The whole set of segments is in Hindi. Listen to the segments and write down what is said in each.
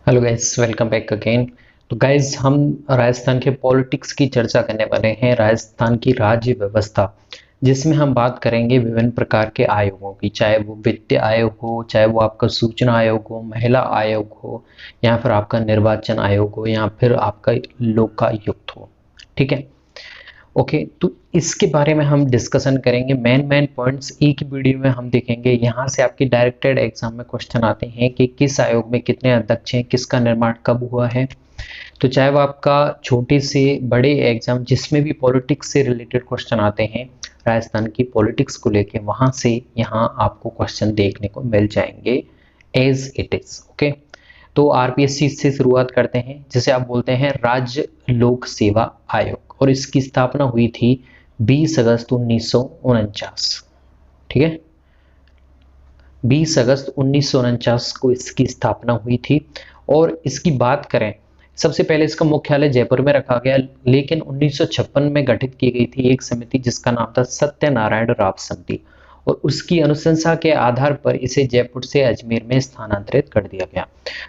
Hello guys, welcome back again. तो गाइस, हम राजस्थान के पॉलिटिक्स की चर्चा करने वाले हैं, राजस्थान की राज्य व्यवस्था, जिसमें हम बात करेंगे विभिन्न प्रकार के आयोगों की, चाहे वो वित्त आयोग हो, चाहे वो आपका सूचना आयोग हो, महिला आयोग हो, या फिर आपका निर्वाचन आयोग हो, या फिर आपका लोकायुक्त हो। ठीक है। ओके, तो इसके बारे में हम डिस्कशन करेंगे। मेन पॉइंट्स एक ही वीडियो में हम देखेंगे। यहाँ से आपकी डायरेक्टेड एग्जाम में क्वेश्चन आते हैं कि किस आयोग में कितने अध्यक्ष हैं, किसका निर्माण कब हुआ है। तो चाहे वो आपका छोटे से बड़े एग्जाम जिसमें भी पॉलिटिक्स से रिलेटेड क्वेश्चन आते हैं, राजस्थान की पॉलिटिक्स को लेके, वहाँ से यहाँ आपको क्वेश्चन देखने को मिल जाएंगे एज इट इज। ओके, तो आरपीएससी से शुरुआत करते हैं, जिसे आप बोलते हैं राज्य लोक सेवा आयोग, और इसकी स्थापना हुई थी 20 अगस्त 1949। ठीक है, 20 अगस्त 1949 को इसकी स्थापना हुई थी। और इसकी बात करें, सबसे पहले इसका मुख्यालय जयपुर में रखा गया, लेकिन 1956 में गठित की गई थी एक समिति जिसका नाम था सत्यनारायण राव समिति, और उसकी अनुशंसा के आधार पर इसे जयपुर से अजमेर में स्थानांतरित कर दिया गया।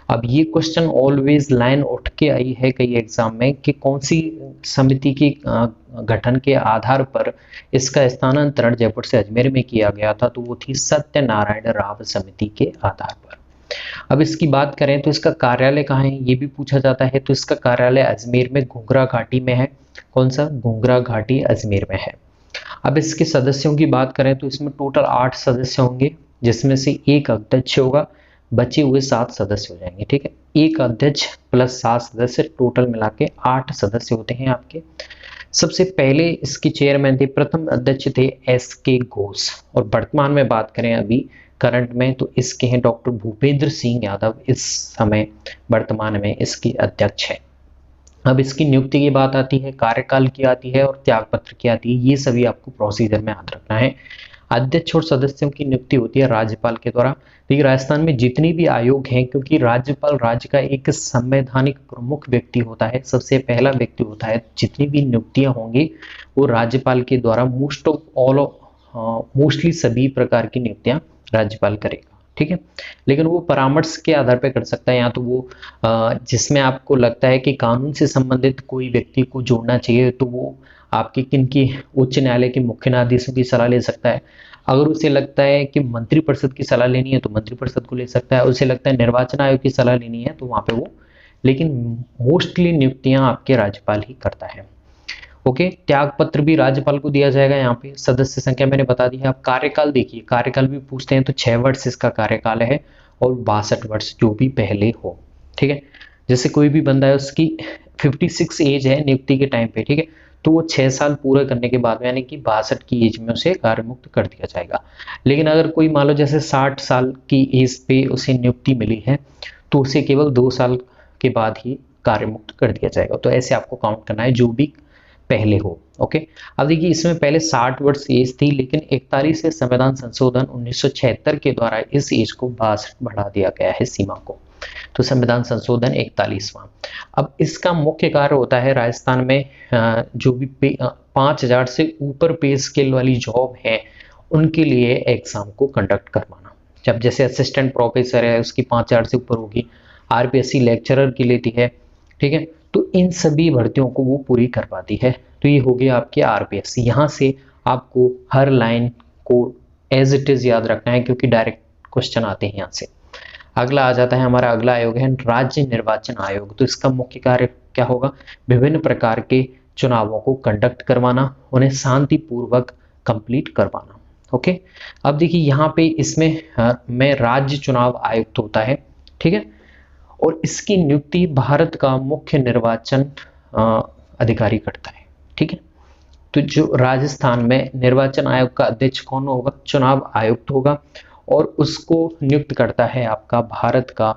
अब ये क्वेश्चन ऑलवेज लाइन उठ के आई है कई एग्जाम में कि कौन सी समिति की गठन के आधार पर इसका स्थानांतरण जयपुर से अजमेर में किया गया था, तो वो थी सत्यनारायण राव समिति के आधार पर। अब इसकी बात करें तो इसका कार्यालय कहाँ है, ये भी पूछा जाता है। तो इसका कार्यालय अजमेर में घुंघरा घाटी में है। कौन सा? घुंघरा घाटी अजमेर में है। अब इसके सदस्यों की बात करें तो इसमें टोटल 8 सदस्य होंगे, जिसमें से एक अध्यक्ष होगा, बचे हुए 7 सदस्य हो जाएंगे। ठीक है, एक अध्यक्ष प्लस 7 सदस्य, टोटल मिला के 8 सदस्य होते हैं आपके। सबसे पहले इसके चेयरमैन थे, प्रथम अध्यक्ष थे एस के घोष, और वर्तमान में बात करें अभी करंट में, तो इसके हैं डॉक्टर भूपेंद्र सिंह यादव, इस समय वर्तमान में इसके अध्यक्ष हैं। अब इसकी नियुक्ति की बात आती है, कार्यकाल की आती है, और त्याग पत्र की आती है। ये सभी आपको प्रोसीजर में याद रखना है। अध्यक्ष और सदस्यों की नियुक्ति होती है राज्यपाल के द्वारा। देखिए, राजस्थान में जितने भी आयोग हैं, क्योंकि राज्यपाल राज्य का एक संवैधानिक प्रमुख व्यक्ति होता है, सबसे पहला व्यक्ति होता है, जितनी भी नियुक्तियां होंगी वो राज्यपाल के द्वारा मोस्टली सभी प्रकार की नियुक्तियां राज्यपाल करेगा। ठीक है, लेकिन वो परामर्श के आधार पर कर सकता है, या तो वो जिसमें आपको लगता है कि कानून से संबंधित कोई व्यक्ति को जोड़ना चाहिए, तो वो आपके किनकी उच्च न्यायालय के मुख्य न्यायाधीशों की सलाह ले सकता है। अगर उसे लगता है कि मंत्रिपरिषद की सलाह लेनी है तो मंत्रिपरिषद को ले सकता है। उसे लगता है निर्वाचन आयोग की सलाह लेनी है तो वहां पे वो, लेकिन मोस्टली नियुक्तियां आपके राज्यपाल ही करता है। ओके, त्याग पत्र भी राज्यपाल को दिया जाएगा। यहाँ पे सदस्य संख्या मैंने बता दी है। आप कार्यकाल देखिए, कार्यकाल भी पूछते हैं तो 6 वर्ष इसका कार्यकाल है, और 62 वर्ष जो भी पहले हो। ठीक है, जैसे कोई भी बंदा है उसकी 56 एज है नियुक्ति के टाइम पे, ठीक है, तो वो 6 साल पूरा करने के बाद, यानी कि 62 की एज में उसे कार्य मुक्त कर दिया जाएगा। लेकिन अगर कोई मान लो जैसे 60 साल की एज पे उसे नियुक्ति मिली है, तो उसे केवल 2 साल के बाद ही कार्य मुक्त कर दिया जाएगा। तो ऐसे आपको काउंट करना है जो भी पहले हो। ओके, अब देखिए, इसमें पहले 60 वर्ष एज थी, लेकिन 41 से संविधान संशोधन 1976 के द्वारा इस एज को 62 बढ़ा दिया गया है, सीमा को। तो संविधान संशोधन 41वां। अब इसका मुख्य कार्य होता है राजस्थान में जो भी 5000 से ऊपर पे स्केल वाली जॉब है उनके लिए एग्जाम को कंडक्ट करवाना। जब जैसे असिस्टेंट प्रोफेसर है उसकी 5000 से ऊपर होगी, आरपीएससी लेक्चरर की लेती है। ठीक है, तो इन सभी भर्तियों को वो पूरी करवाती है। तो ये हो गया आपके आरपीएससी। यहाँ से आपको हर लाइन को एज इट इज याद रखना है, क्योंकि डायरेक्ट क्वेश्चन आते हैं यहाँ से। अगला आ जाता है, हमारा अगला आयोग है राज्य निर्वाचन आयोग। तो इसका मुख्य कार्य क्या होगा? विभिन्न प्रकार के चुनावों को कंडक्ट करवाना, उन्हें शांतिपूर्वक कंप्लीट करवाना। ओके, अब देखिए यहाँ पे इसमें में राज्य चुनाव आयुक्त होता है। ठीक है, और इसकी नियुक्ति भारत का मुख्य निर्वाचन अधिकारी करता है। ठीक है, तो जो राजस्थान में निर्वाचन आयोग का अध्यक्ष कौन होगा? चुनाव आयुक्त होगा, और उसको नियुक्त करता है आपका भारत का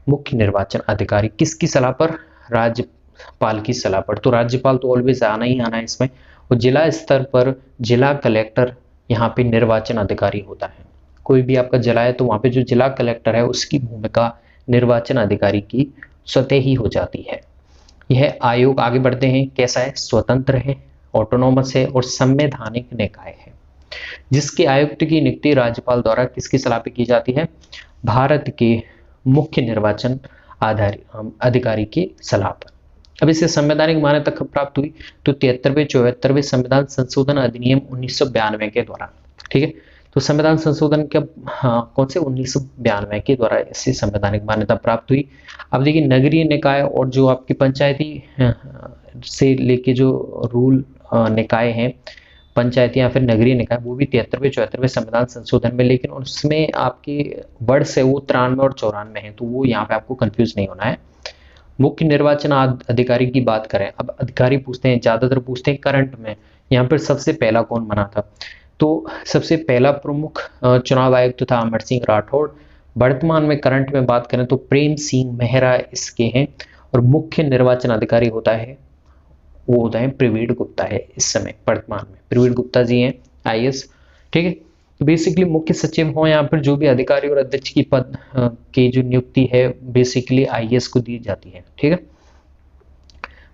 मुख्य निर्वाचन अधिकारी। किसकी सलाह पर? राज्यपाल की सलाह पर। तो राज्यपाल तो ऑलवेज आना ही आना है इसमें। और जिला स्तर पर जिला कलेक्टर यहाँ पे निर्वाचन अधिकारी होता है। कोई भी आपका जिला है तो वहां पे जो जिला कलेक्टर है उसकी भूमिका निर्वाचन अधिकारी की स्वतः ही हो जाती है। यह आयोग, आगे बढ़ते हैं, कैसा है? स्वतंत्र है, ऑटोनोमस है, और संवैधानिक निकाय है, जिसके आयुक्त की नियुक्ति राज्यपाल द्वारा किसकी सलाह पे की जाती है? भारत के मुख्य निर्वाचन अधिकारी की सलाह पर। अब इसे संवैधानिक मान्यता कब प्राप्त हुई? तो 73वें 74वें संविधान संशोधन अधिनियम 1992 के द्वारा। ठीक है, तो संविधान संशोधन के कौन से 1992 के द्वारा इसे संवैधानिक मान्यता प्राप्त हुई। अब देखिए नगरीय निकाय और जो आपकी पंचायती से लेके जो रूल निकाय हैं, पंचायती या फिर नगरीय निकाय, वो भी 73वें 74वें संविधान संशोधन में, लेकिन उसमें आपकी वर्ष है वो 93 और 94 है, तो वो यहाँ पे आपको कंफ्यूज नहीं होना है। मुख्य निर्वाचन अधिकारी की बात करें, अब अधिकारी पूछते हैं, ज्यादातर पूछते हैं करंट में, यहाँ पर सबसे पहला कौन बना था? तो सबसे पहला प्रमुख चुनाव आयुक्त था अमर सिंह राठौड़। वर्तमान में करंट में बात करें तो प्रेम सिंह मेहरा इसके हैं, और मुख्य निर्वाचन अधिकारी होता है वो होता है प्रवीण गुप्ता है इस समय वर्तमान में, प्रवीण गुप्ता जी हैं आईएएस। ठीक है, तो बेसिकली मुख्य सचिव हो यहाँ पर जो भी अधिकारी और अध्यक्ष की पद की जो नियुक्ति है बेसिकली आईएएस को दी जाती है। ठीक है,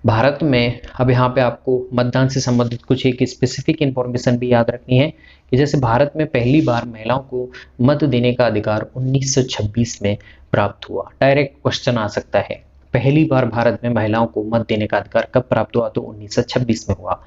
भारत में अब यहाँ पे आपको मतदान से संबंधित कुछ एक स्पेसिफिक इंफॉर्मेशन भी याद रखनी है कि जैसे भारत में पहली बार महिलाओं को मत देने का अधिकार 1926 में प्राप्त हुआ। डायरेक्ट क्वेश्चन आ सकता है, पहली बार भारत में महिलाओं को मत देने का अधिकार कब प्राप्त हुआ? तो 1926 में हुआ।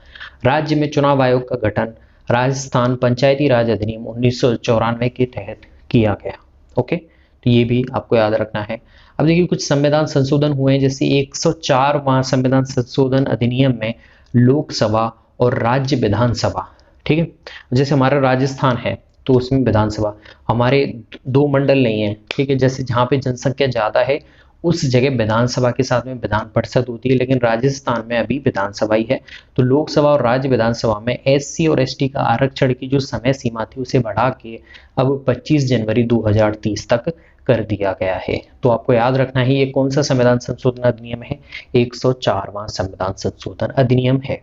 राज्य में चुनाव आयोग का गठन राजस्थान पंचायती राज अधिनियम 1994 के तहत किया गया। ओके, तो ये भी आपको याद रखना है। अब देखिए कुछ संविधान संशोधन हुए हैं, जैसे 104वां संविधान संशोधन अधिनियम में लोकसभा और राज्य विधानसभा, ठीक है, जैसे हमारा राजस्थान है तो उसमें विधानसभा, हमारे 2 मंडल नहीं है, ठीक है, जैसे जहाँ पे जनसंख्या ज्यादा है उस जगह विधानसभा के साथ में विधान परिषद होती है, लेकिन राजस्थान में अभी विधानसभा ही है। तो लोकसभा और राज्य विधानसभा में एससी और एसटी का आरक्षण की जो समय सीमा थी उसे बढ़ा के अब 25 जनवरी 2030 तक कर दिया गया है। तो आपको याद रखना है ये कौन सा संविधान संशोधन अधिनियम है? 104वां संविधान संशोधन अधिनियम है।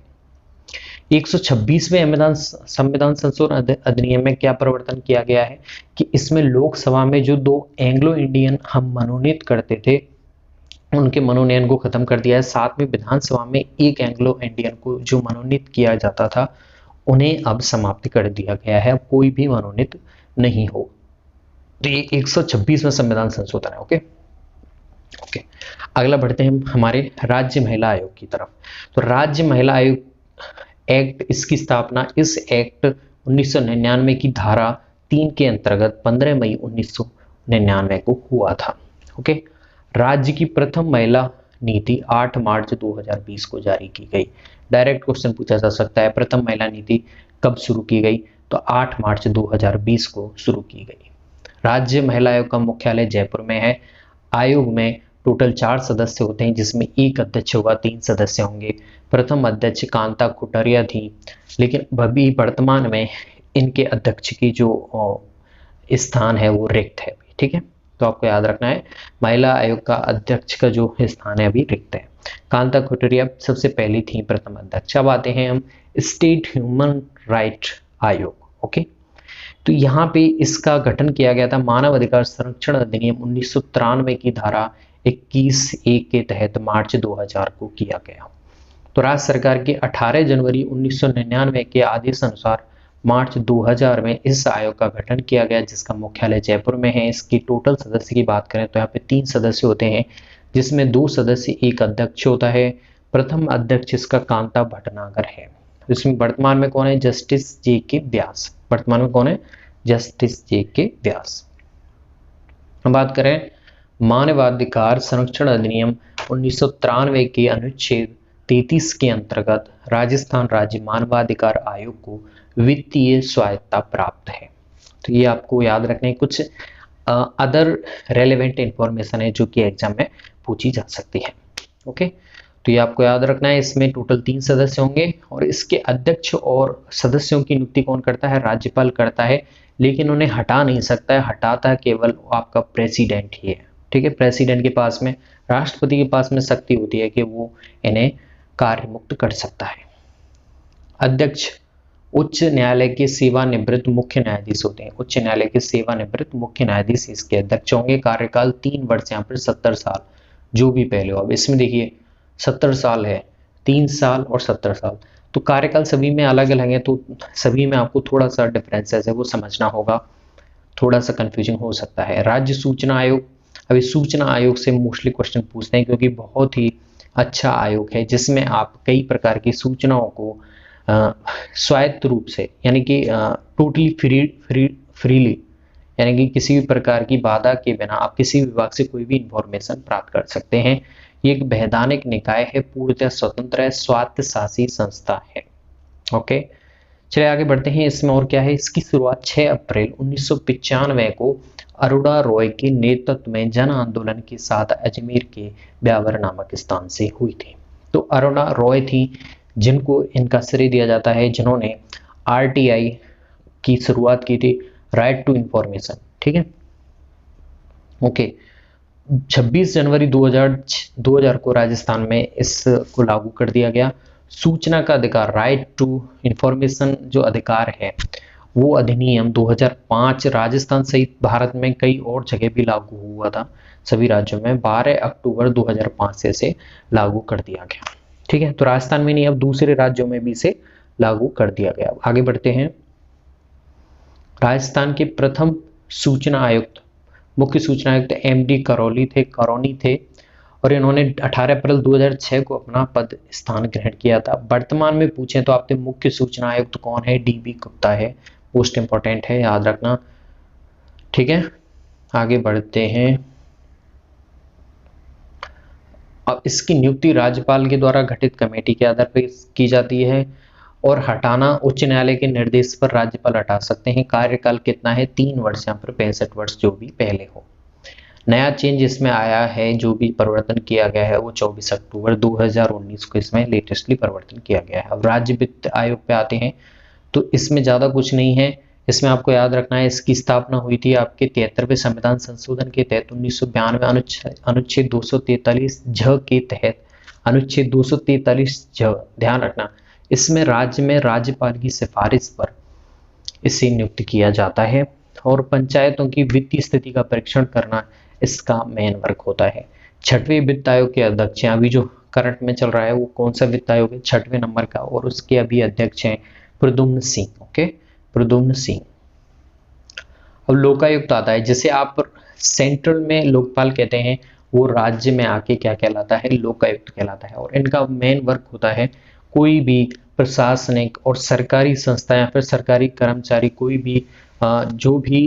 126वें संविधान संशोधन अधिनियम में क्या परिवर्तन किया गया है कि इसमें लोकसभा में जो 2 एंग्लो इंडियन हम मनोनीत करते थे उनके मनोनयन को खत्म कर दिया है। साथ में विधानसभा में 1 एंग्लो इंडियन को जो मनोनीत किया जाता था उन्हें अब समाप्त कर दिया गया है, कोई भी मनोनीत नहीं हो। तो ये 126वां संविधान संशोधन है। ओके ओके, अगला बढ़ते हैं हम हमारे राज्य महिला आयोग की तरफ। तो राज्य महिला आयोग एक्ट, इसकी स्थापना इस एक्ट 1999 की धारा 3 के अंतर्गत 15 मई 1999 को हुआ था। ओके, राज्य की प्रथम महिला नीति 8 मार्च 2020 को जारी की गई। डायरेक्ट क्वेश्चन पूछा जा सकता है, प्रथम महिला नीति कब शुरू की गई? तो 8 मार्च 2020 को शुरू की गई। राज्य महिला आयोग का मुख्यालय जयपुर में है। आयोग में टोटल 4 सदस्य होते हैं, जिसमें 1 अध्यक्ष होगा, 3 सदस्य होंगे। प्रथम अध्यक्ष कांता कुटरिया थी, लेकिन अभी वर्तमान में इनके अध्यक्ष की जो स्थान है वो रिक्त है। ठीक है, तो आपको याद रखना है महिला आयोग का अध्यक्ष का जो स्थान है अभी रिक्त है। कांता कुटरिया सबसे पहली थी प्रथम अध्यक्ष। अब आते हैं हम स्टेट ह्यूमन राइट आयोग। ओके, तो यहाँ पे इसका गठन किया गया था मानव अधिकार संरक्षण अधिनियम 1993 की धारा 21(a) के तहत मार्च 2000 को किया गया। तो राज्य सरकार के 18 जनवरी 1999 के आदेश अनुसार मार्च 2000 में इस आयोग का गठन किया गया, जिसका मुख्यालय जयपुर में है। इसकी टोटल सदस्य की बात करें तो यहाँ पे 3 सदस्य होते हैं, जिसमें 2 सदस्य, 1 अध्यक्ष होता है। प्रथम अध्यक्ष इसका कांता भटनागर है। इसमें वर्तमान में कौन है? Justice J K. व्यास। वर्तमान में कौन है? Justice J K. व्यास। हम बात करें मानवाधिकार संरक्षण अधिनियम 1993 के अनुच्छेद 33 के अंतर्गत राजस्थान राज्य मानवाधिकार आयोग को वित्तीय स्वायत्तता प्राप्त है। तो ये आपको याद रखने कुछ अदर रेलेवेंट इंफॉर्मेशन है जो कि एग्जाम में पूछी जा सकती है। ओके, तो ये आपको याद रखना है। इसमें टोटल 3 सदस्य होंगे और इसके अध्यक्ष और सदस्यों की नियुक्ति कौन करता है? राज्यपाल करता है, लेकिन उन्हें हटा नहीं सकता है, हटाता है केवल आपका प्रेसिडेंट ही है। ठीक है, प्रेसिडेंट के पास में, राष्ट्रपति के पास में शक्ति होती है कि वो इन्हें कार्य मुक्त कर सकता है। अध्यक्ष उच्च न्यायालय के सेवानिवृत्त मुख्य न्यायाधीश होते हैं। उच्च न्यायालय के सेवानिवृत्त मुख्य न्यायाधीश इसके अध्यक्ष होंगे। कार्यकाल 3 वर्ष, यहाँ पर 70 साल जो भी पहले हो। अब इसमें देखिए 70 साल है, 3 साल और 70 साल, तो कार्यकाल सभी में अलग अलग है, तो सभी में आपको थोड़ा सा डिफरेंसेस है वो समझना होगा, थोड़ा सा कंफ्यूजन हो सकता है। राज्य सूचना आयोग, अभी सूचना आयोग से मोस्टली क्वेश्चन पूछते हैं क्योंकि बहुत ही अच्छा आयोग है जिसमें आप कई प्रकार की सूचनाओं को स्वायत्त रूप से यानी कि टोटली फ्रीली यानी कि किसी भी प्रकार की बाधा के बिना आप किसी विभाग से कोई भी इंफॉर्मेशन प्राप्त कर सकते हैं। ये एक वैधानिक निकाय है, पूर्णतः स्वतंत्र है, स्वायत्तशासी संस्था है। ओके, चलिए आगे बढ़ते हैं। इसमें और क्या है, इसकी शुरुआत 6 अप्रैल 1995 को अरोड़ा रॉय के नेतृत्व में जन आंदोलन के साथ अजमेर के ब्यावर नामक स्थान से हुई थी। तो अरोड़ा रॉय थी जिनको इनका श्रेय दिया जाता है, जिन्होंने आरटीआई की शुरुआत की थी, राइट टू इंफॉर्मेशन। ठीक है, ओके। 26 जनवरी 2000 को राजस्थान में इसको लागू कर दिया गया। सूचना का अधिकार, राइट टू इंफॉर्मेशन जो अधिकार है, वो अधिनियम 2005 राजस्थान सहित भारत में कई और जगह भी लागू हुआ था, सभी राज्यों में 12 अक्टूबर 2005 से इसे लागू कर दिया गया। ठीक है, तो राजस्थान में नहीं, अब दूसरे राज्यों में भी इसे लागू कर दिया गया। आगे बढ़ते हैं। राजस्थान के प्रथम सूचना आयुक्त, मुख्य सूचना आयुक्त एमडी करौनी थे और इन्होंने 18 अप्रैल 2006 को अपना पद स्थान ग्रहण किया था। वर्तमान में पूछें तो आपसे मुख्य सूचना आयुक्त कौन है, डीबी गुप्ता है, मोस्ट इंपॉर्टेंट है, याद रखना। ठीक है, आगे बढ़ते हैं। अब इसकी नियुक्ति राज्यपाल के द्वारा गठित कमेटी के आधार पर की जाती है और हटाना उच्च न्यायालय के निर्देश पर राज्यपाल हटा सकते हैं। कार्यकाल कितना है, 3 वर्ष या फिर 65 वर्ष जो भी पहले हो। नया चेंज इसमें आया है, जो भी परिवर्तन किया गया है वो 24 अक्टूबर 2019 को इसमें लेटेस्टली परिवर्तन किया गया है। अब राज्य वित्त आयोग पे आते हैं तो इसमें ज़्यादा कुछ नहीं है। इसमें आपको याद रखना है इसकी स्थापना हुई थी आपके 73वें संविधान संशोधन के तहत 1992 अनुच्छेद 243 झ के तहत, अनुच्छेद 243 झ, ध्यान रखना। इसमें राज्य में राज्यपाल की सिफारिश पर इसे नियुक्त किया जाता है और पंचायतों की वित्तीय स्थिति का परीक्षण करना इसका मेन वर्क होता है। 6वें वित्त आयोग के अध्यक्ष हैं, अभी जो करंट में चल रहा है वो कौन सा वित्त आयोग है, 6वें नंबर का, और उसके अभी अध्यक्ष हैं प्रद्युम्न सिंह। ओके, प्रद्युम्न सिंह। अब लोकायुक्त आता है, जिसे आप सेंट्रल में लोकपाल कहते हैं, वो राज्य में आके क्या कहलाता है, लोकायुक्त कहलाता है। और इनका मेन वर्क होता है कोई भी प्रशासनिक और सरकारी संस्था या फिर सरकारी कर्मचारी कोई भी जो भी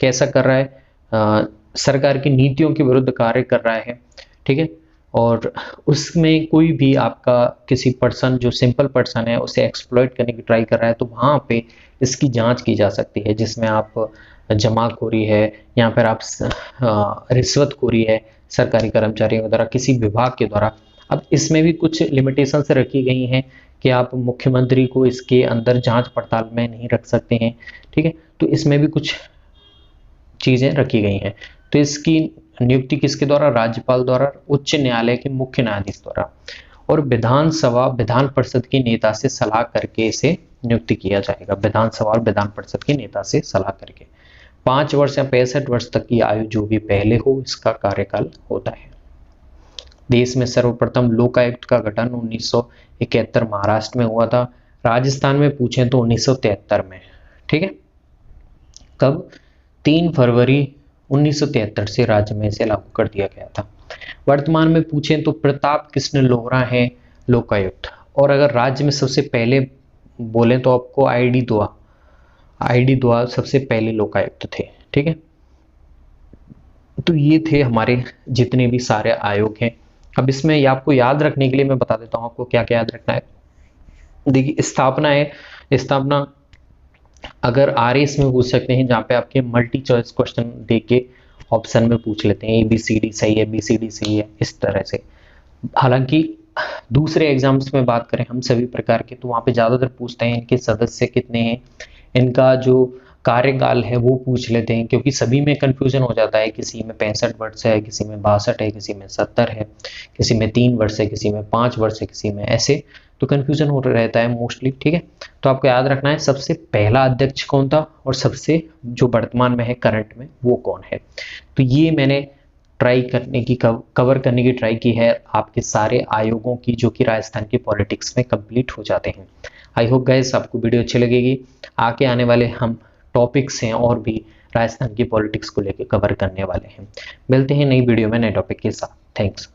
कैसा कर रहा है, सरकार की नीतियों के विरुद्ध कार्य कर रहा है, ठीक है, और उसमें कोई भी आपका किसी पर्सन जो सिंपल पर्सन है उसे एक्सप्लॉइट करने की ट्राई कर रहा है, तो वहाँ पे इसकी जांच की जा सकती है, जिसमें आप जमाखोरी है या फिर आप रिश्वतखोरी है सरकारी कर्मचारियों के द्वारा किसी विभाग के द्वारा। अब इसमें भी कुछ लिमिटेशंस रखी गई हैं कि आप मुख्यमंत्री को इसके अंदर जांच पड़ताल में नहीं रख सकते हैं, ठीक है, तो इसमें भी कुछ चीज़ें रखी गई हैं। तो इसकी नियुक्ति किसके द्वारा, राज्यपाल द्वारा, उच्च न्यायालय के मुख्य न्यायाधीश द्वारा, और विधानसभा विधान परिषद के नेता से सलाह करके इसे नियुक्त किया जाएगा। विधानसभा और विधान परिषद के नेता से सलाह करके 5 वर्ष या 65 वर्ष तक की आयु जो भी पहले हो इसका कार्यकाल होता है। देश में सर्वप्रथम लोकायुक्त का गठन 1971 महाराष्ट्र में हुआ था। राजस्थान में पूछें तो 1973 में, ठीक है, कब, 3 फरवरी 1973 से राज्य में इसे लागू कर दिया गया था। वर्तमान में पूछें तो प्रताप कृष्ण लोहरा है लोकायुक्त, और अगर राज्य में सबसे पहले बोलें तो आपको आईडी दुआ सबसे पहले लोकायुक्त थे, ठीक है। तो ये थे हमारे जितने भी सारे आयोग हैं। अब इसमें आपको याद रखने के लिए मैं बता देता हूँ आपको क्या क्या याद रखना है। देखिए, स्थापना है, स्थापना अगर आरएस में पूछ सकते हैं, जहाँ पे आपके मल्टी चॉइस क्वेश्चन दे के ऑप्शन में पूछ लेते हैं ABCD सही है, BCD सही है, इस तरह से। हालांकि दूसरे एग्जाम्स में बात करें हम सभी प्रकार के, तो वहाँ पे ज़्यादातर पूछते हैं इनके सदस्य कितने हैं, इनका जो कार्यकाल है वो पूछ लेते हैं, क्योंकि सभी में कंफ्यूजन हो जाता है, किसी में 65 वर्ष है, किसी में 62 है, किसी में 70 है, किसी में 3 वर्ष है, किसी में 5 वर्ष है, किसी में ऐसे, तो कंफ्यूजन हो रहता है मोस्टली, ठीक है। तो आपको याद रखना है सबसे पहला अध्यक्ष कौन था और सबसे जो वर्तमान में है करंट में वो कौन है। तो ये मैंने ट्राई करने की कवर करने की ट्राई की है आपके सारे आयोगों की, जो कि राजस्थान के पॉलिटिक्स में कंप्लीट हो जाते हैं। आई होप गाइस आपको वीडियो अच्छी लगेगी। आगे आने वाले हम टॉपिक्स हैं और भी राजस्थान की पॉलिटिक्स को लेकर कवर करने वाले हैं। मिलते हैं नई वीडियो में नए टॉपिक के साथ। थैंक्स।